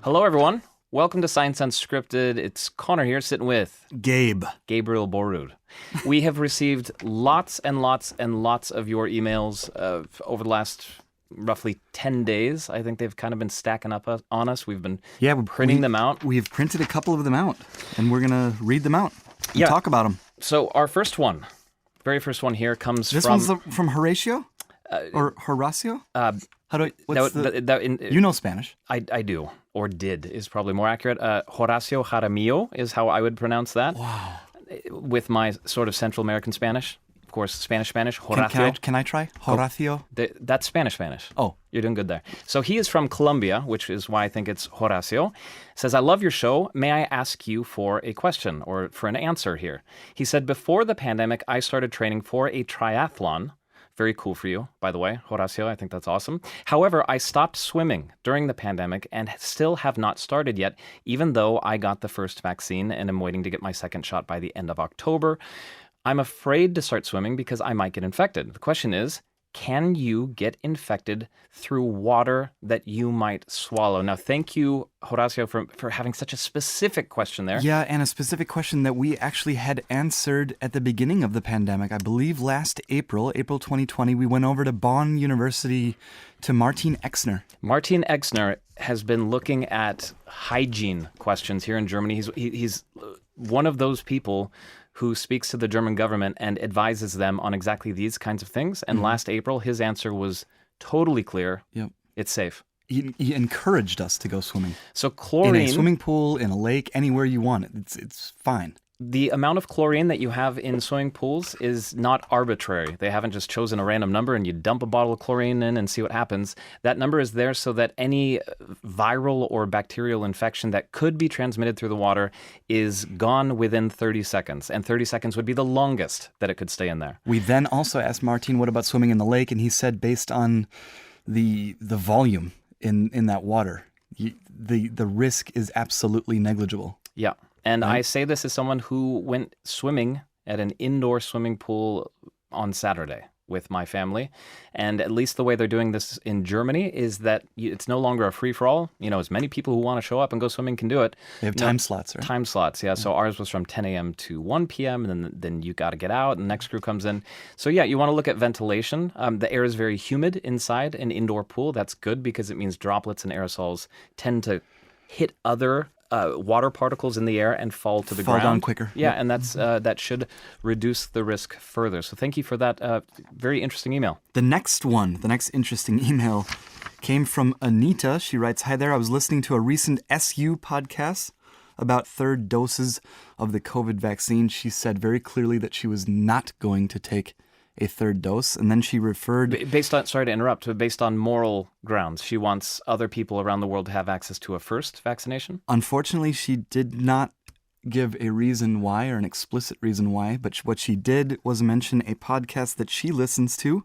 Hello, everyone. Welcome to Science Unscripted. It's Connor here, sitting with Gabriel Borud. We have received lots and lots and lots of your emails over the last roughly 10 days. I think they've kind of been stacking up on us. We've been printing them out. We've printed a couple of them out, and we're going to read them out and talk about them. So our very first one here comes This from... one's from Horatio? Or Horacio? You know Spanish. I do, or did, is probably more accurate. Horacio Jaramillo is how I would pronounce that. Wow. With my sort of Central American Spanish. Of course, Spanish, Horacio. Can I try? Horacio? That's Spanish. Oh. You're doing good there. So he is from Colombia, which is why I think it's Horacio. Says, I love your show. May I ask you for a question or for an answer here? He said, before the pandemic, I started training for a triathlon. Very cool for you, by the way, Horacio. I think that's awesome. However, I stopped swimming during the pandemic and still have not started yet, even though I got the first vaccine and am waiting to get my second shot by the end of October. I'm afraid to start swimming because I might get infected. The question is, can you get infected through water that you might swallow? Now, thank you, Horacio, for having such a specific question there. Yeah, and a specific question that we actually had answered at the beginning of the pandemic. I believe last April 2020, we went over to Bonn University to Martin Exner. Martin Exner has been looking at hygiene questions here in Germany. He's one of those people who speaks to the German government and advises them on exactly these kinds of things. And last April, his answer was totally clear. Yep. It's safe. He encouraged us to go swimming. So chlorine... In a swimming pool, in a lake, anywhere you want it. It's fine. The amount of chlorine that you have in swimming pools is not arbitrary. They haven't just chosen a random number and you dump a bottle of chlorine in and see what happens. That number is there so that any viral or bacterial infection that could be transmitted through the water is gone within 30 seconds. And 30 seconds would be the longest that it could stay in there. We then also asked Martin, what about swimming in the lake? And he said based on the volume in that water, the risk is absolutely negligible. Yeah. And I say this as someone who went swimming at an indoor swimming pool on Saturday with my family. And at least the way they're doing this in Germany is that it's no longer a free-for-all. You know, as many people who want to show up and go swimming can do it. They have time slots, right? Time slots, yeah. So ours was from 10 a.m. to 1 p.m. And then you got to get out and the next crew comes in. So yeah, you want to look at ventilation. The air is very humid inside an indoor pool. That's good because it means droplets and aerosols tend to hit other water particles in the air and fall to the ground. Fall down quicker. Yeah, and that should reduce the risk further. So thank you for that very interesting email. The next interesting email came from Anita. She writes, hi there, I was listening to a recent SU podcast about third doses of the COVID vaccine. She said very clearly that she was not going to take a third dose. And then she referred... Sorry to interrupt, but based on moral grounds, she wants other people around the world to have access to a first vaccination? Unfortunately, she did not give a reason why or an explicit reason why, but what she did was mention a podcast that she listens to.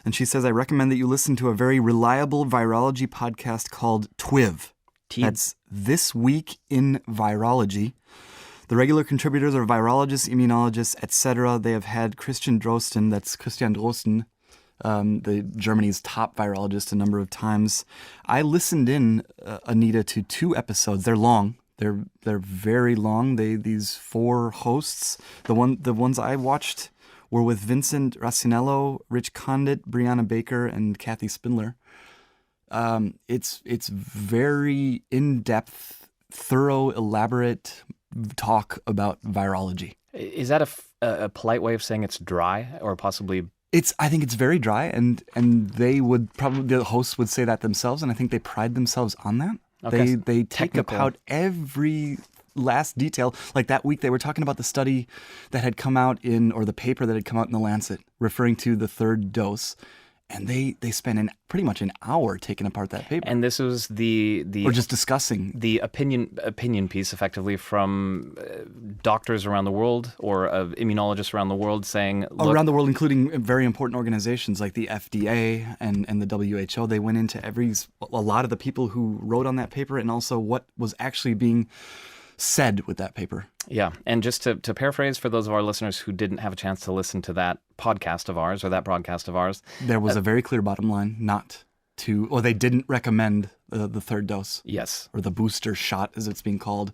And she says, I recommend that you listen to a very reliable virology podcast called TWIV. That's This Week in Virology. The regular contributors are virologists, immunologists, etc. They have had Christian Drosten, the Germany's top virologist, a number of times. I listened in, Anita, to 2 episodes. They're long. They're very long. These 4 hosts. The ones I watched were with Vincent Racinello, Rich Condit, Brianna Baker, and Kathy Spindler. It's very in-depth, thorough, elaborate talk about virology. Is that a polite way of saying it's dry or possibly... I think it's very dry, and they would probably, the hosts would say that themselves, and I think they pride themselves on that. Okay. They take out every last detail. Like that week they were talking about the study that had come out or the paper that had come out in The Lancet referring to the third dose. And they spent pretty much an hour taking apart that paper. And this was or just discussing the opinion piece, effectively, from doctors around the world or immunologists around the world saying, look, around the world, including very important organizations like the FDA and the WHO. They went into a lot of the people who wrote on that paper and also what was actually being said with that paper. Yeah, and just to paraphrase for those of our listeners who didn't have a chance to listen to that podcast of ours or that broadcast of ours. There was a very clear bottom line they didn't recommend the third dose. Yes. Or the booster shot, as it's being called,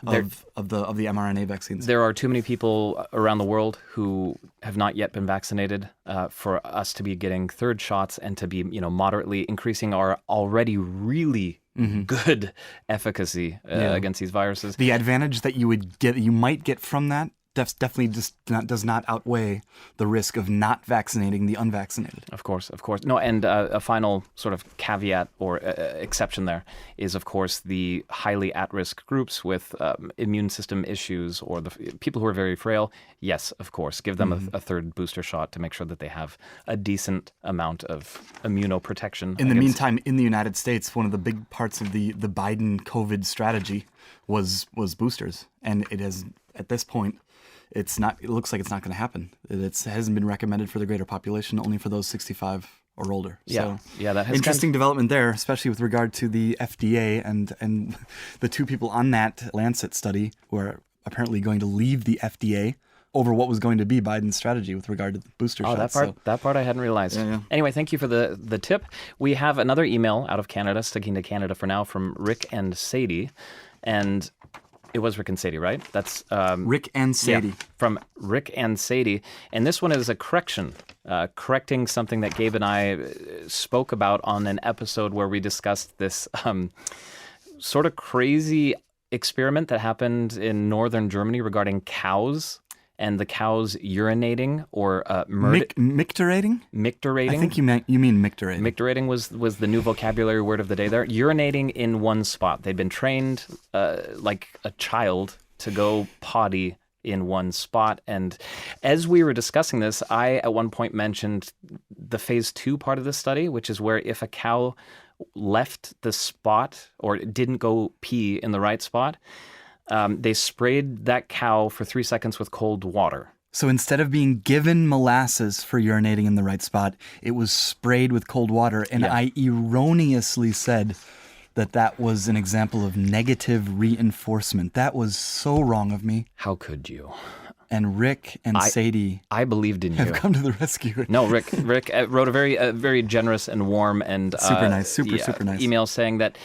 of the mRNA vaccines. There are too many people around the world who have not yet been vaccinated for us to be getting third shots and to be, moderately increasing our already really good efficacy against these viruses. The advantage that you might get from that definitely does not outweigh the risk of not vaccinating the unvaccinated. Of course. No, and a final sort of caveat or exception there is, of course, the highly at-risk groups with immune system issues or the people who are very frail. Yes, of course, give them a third booster shot to make sure that they have a decent amount of immunoprotection. In the meantime, in the United States, one of the big parts of the Biden COVID strategy was boosters, and it has, at this point, it looks like it's not going to happen. It hasn't been recommended for the greater population, only for those 65 or older. Yeah, that has interesting development there, especially with regard to the FDA and the two people on that Lancet study who are apparently going to leave the FDA over what was going to be Biden's strategy with regard to the booster shots. That part I hadn't realized. Yeah. Anyway, thank you for the tip. We have another email out of Canada, sticking to Canada for now, from Rick and Sadie, and it was Rick and Sadie, right? That's Rick and Sadie. Yeah, from Rick and Sadie. And this one is a correction, correcting something that Gabe and I spoke about on an episode where we discussed this sort of crazy experiment that happened in northern Germany regarding cows and the cows urinating or micturating? Micturating. I think you mean micturating. Micturating was the new vocabulary word of the day there. Urinating in one spot. They'd been trained like a child to go potty in one spot. And as we were discussing this, I at one point mentioned the phase 2 part of the study, which is where if a cow left the spot or didn't go pee in the right spot, they sprayed that cow for 3 seconds with cold water. So instead of being given molasses for urinating in the right spot, it was sprayed with cold water. And I erroneously said that was an example of negative reinforcement. That was so wrong of me. How could you? And Rick and Sadie, I believed in you. Have come to the rescue. No, Rick wrote a very generous and warm and super nice, super nice email saying that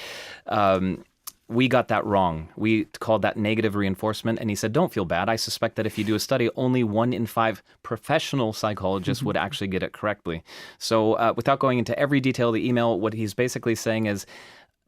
we got that wrong. We called that negative reinforcement, and he said, "Don't feel bad. I suspect that if you do a study, only 1 in 5 professional psychologists would actually get it correctly." So, without going into every detail of the email, what he's basically saying is,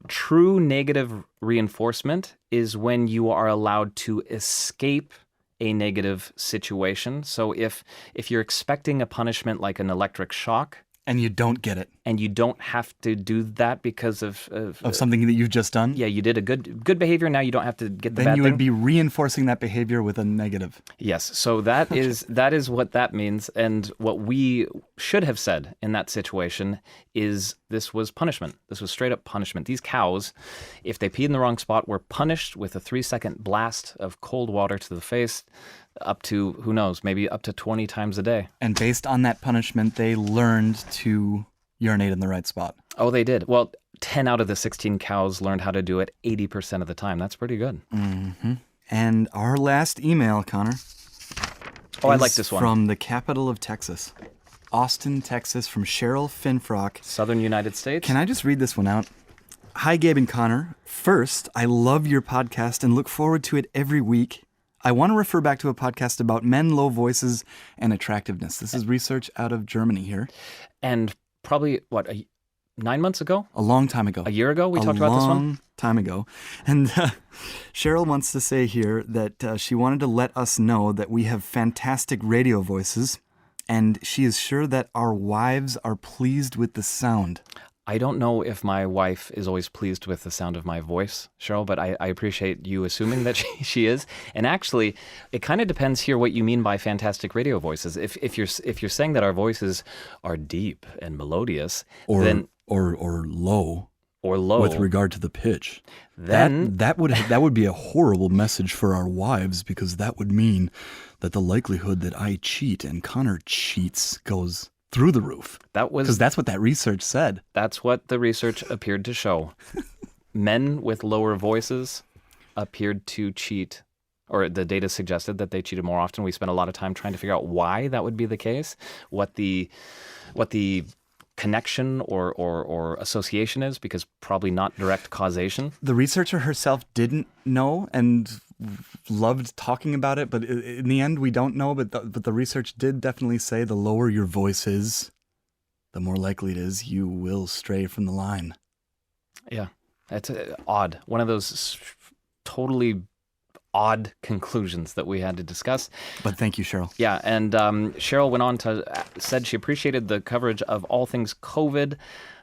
true negative reinforcement is when you are allowed to escape a negative situation. So if you're expecting a punishment like an electric shock, and you don't get it, and you don't have to do that because of something that you've just done. Yeah, you did a good behavior. Now you don't have to get the then bad you thing. would be reinforcing that behavior with a negative. Yes. So that is what that means. And what we should have said in that situation is this was punishment. This was straight up punishment. These cows, if they peed in the wrong spot, were punished with a 3-second blast of cold water to the face, up to, who knows, maybe up to 20 times a day. And based on that punishment, they learned to urinate in the right spot. Oh, they did. Well, 10 out of the 16 cows learned how to do it 80% of the time. That's pretty good. Mm-hmm. And our last email, Connor. Oh, I like this one. From the capital of Texas, Austin, Texas, from Cheryl Finfrock. Southern United States. Can I just read this one out? Hi, Gabe and Connor. First, I love your podcast and look forward to it every week. I want to refer back to a podcast about men, low voices, and attractiveness. This is research out of Germany here. And probably, 9 months ago? A long time ago. A year ago we talked about this one? A long time ago. And Cheryl wants to say here that she wanted to let us know that we have fantastic radio voices, and she is sure that our wives are pleased with the sound. I don't know if my wife is always pleased with the sound of my voice, Cheryl, but I appreciate you assuming that she is. And actually, it kind of depends here what you mean by fantastic radio voices. If you're saying that our voices are deep and melodious, then or low. Or low. With regard to the pitch. Then that would be a horrible message for our wives, because that would mean that the likelihood that I cheat and Connor cheats goes through the roof. Because that's what that research said. That's what the research appeared to show. Men with lower voices appeared to cheat, or the data suggested that they cheated more often. We spent a lot of time trying to figure out why that would be the case, what the connection or association is, because probably not direct causation. The researcher herself didn't know and loved talking about it, but in the end, we don't know. But the research did definitely say the lower your voice is, the more likely it is you will stray from the line. Yeah, that's odd. One of those totally odd conclusions that we had to discuss. But thank you, Cheryl. Yeah, and Cheryl went on to said she appreciated the coverage of all things COVID,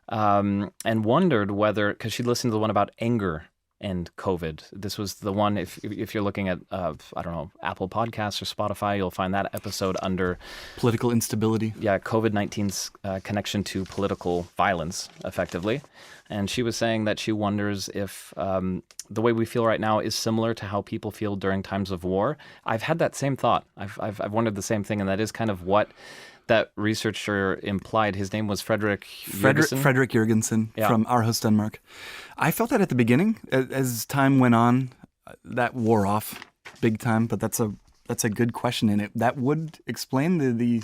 and wondered whether, because she listened to the one about anger and COVID. This was the one, if you're looking at, I don't know, Apple Podcasts or Spotify, you'll find that episode under Political instability. Yeah, COVID-19's connection to political violence, effectively. And she was saying that she wonders if the way we feel right now is similar to how people feel during times of war. I've had that same thought. I've wondered the same thing, and that is kind of what that researcher implied. His name was Fredrik Jørgensen from Aarhus, Denmark. I felt that at the beginning. As time went on, that wore off big time. But that's a good question, and that would explain the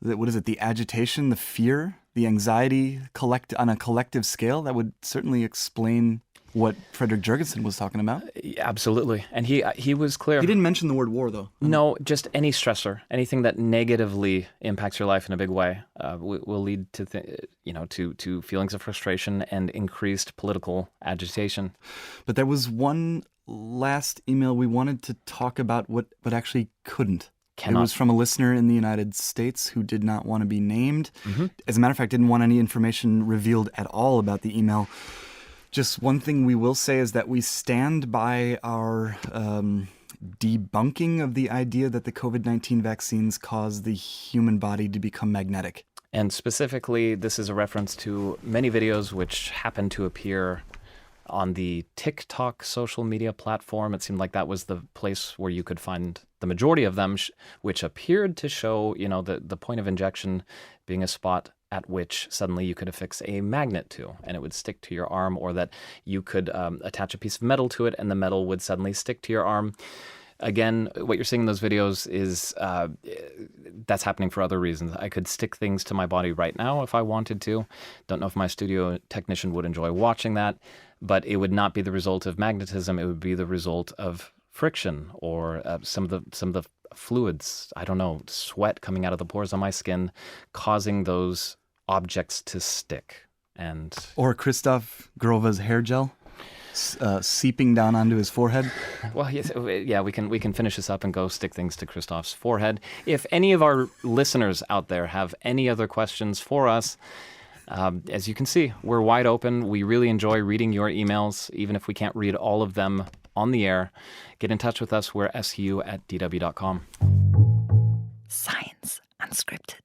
what is it? The agitation, the fear, the anxiety on a collective scale. That would certainly explain what Fredrik Jørgensen was talking about. Absolutely. And he was clear. He didn't mention the word war, though. No, just any stressor, anything that negatively impacts your life in a big way, will lead to to feelings of frustration and increased political agitation. But there was one last email we wanted to talk about, but actually couldn't. It was from a listener in the United States who did not want to be named. Mm-hmm. As a matter of fact, didn't want any information revealed at all about the email. Just one thing we will say is that we stand by our debunking of the idea that the COVID-19 vaccines cause the human body to become magnetic. And specifically, this is a reference to many videos which happen to appear on the TikTok social media platform. It seemed like that was the place where you could find the majority of them, which appeared to show, the point of injection being a spot at which suddenly you could affix a magnet to, and it would stick to your arm, or that you could attach a piece of metal to it, and the metal would suddenly stick to your arm. Again, what you're seeing in those videos is that's happening for other reasons. I could stick things to my body right now if I wanted to. Don't know if my studio technician would enjoy watching that, but it would not be the result of magnetism. It would be the result of friction or some of the fluids. I don't know, sweat coming out of the pores on my skin, causing those objects to stick. Or Christoph Grove's hair gel seeping down onto his forehead. Well, yeah, we can finish this up and go stick things to Christoph's forehead. If any of our listeners out there have any other questions for us, as you can see, we're wide open. We really enjoy reading your emails, even if we can't read all of them on the air. Get in touch with us. We're su@dw.com. Science Unscripted.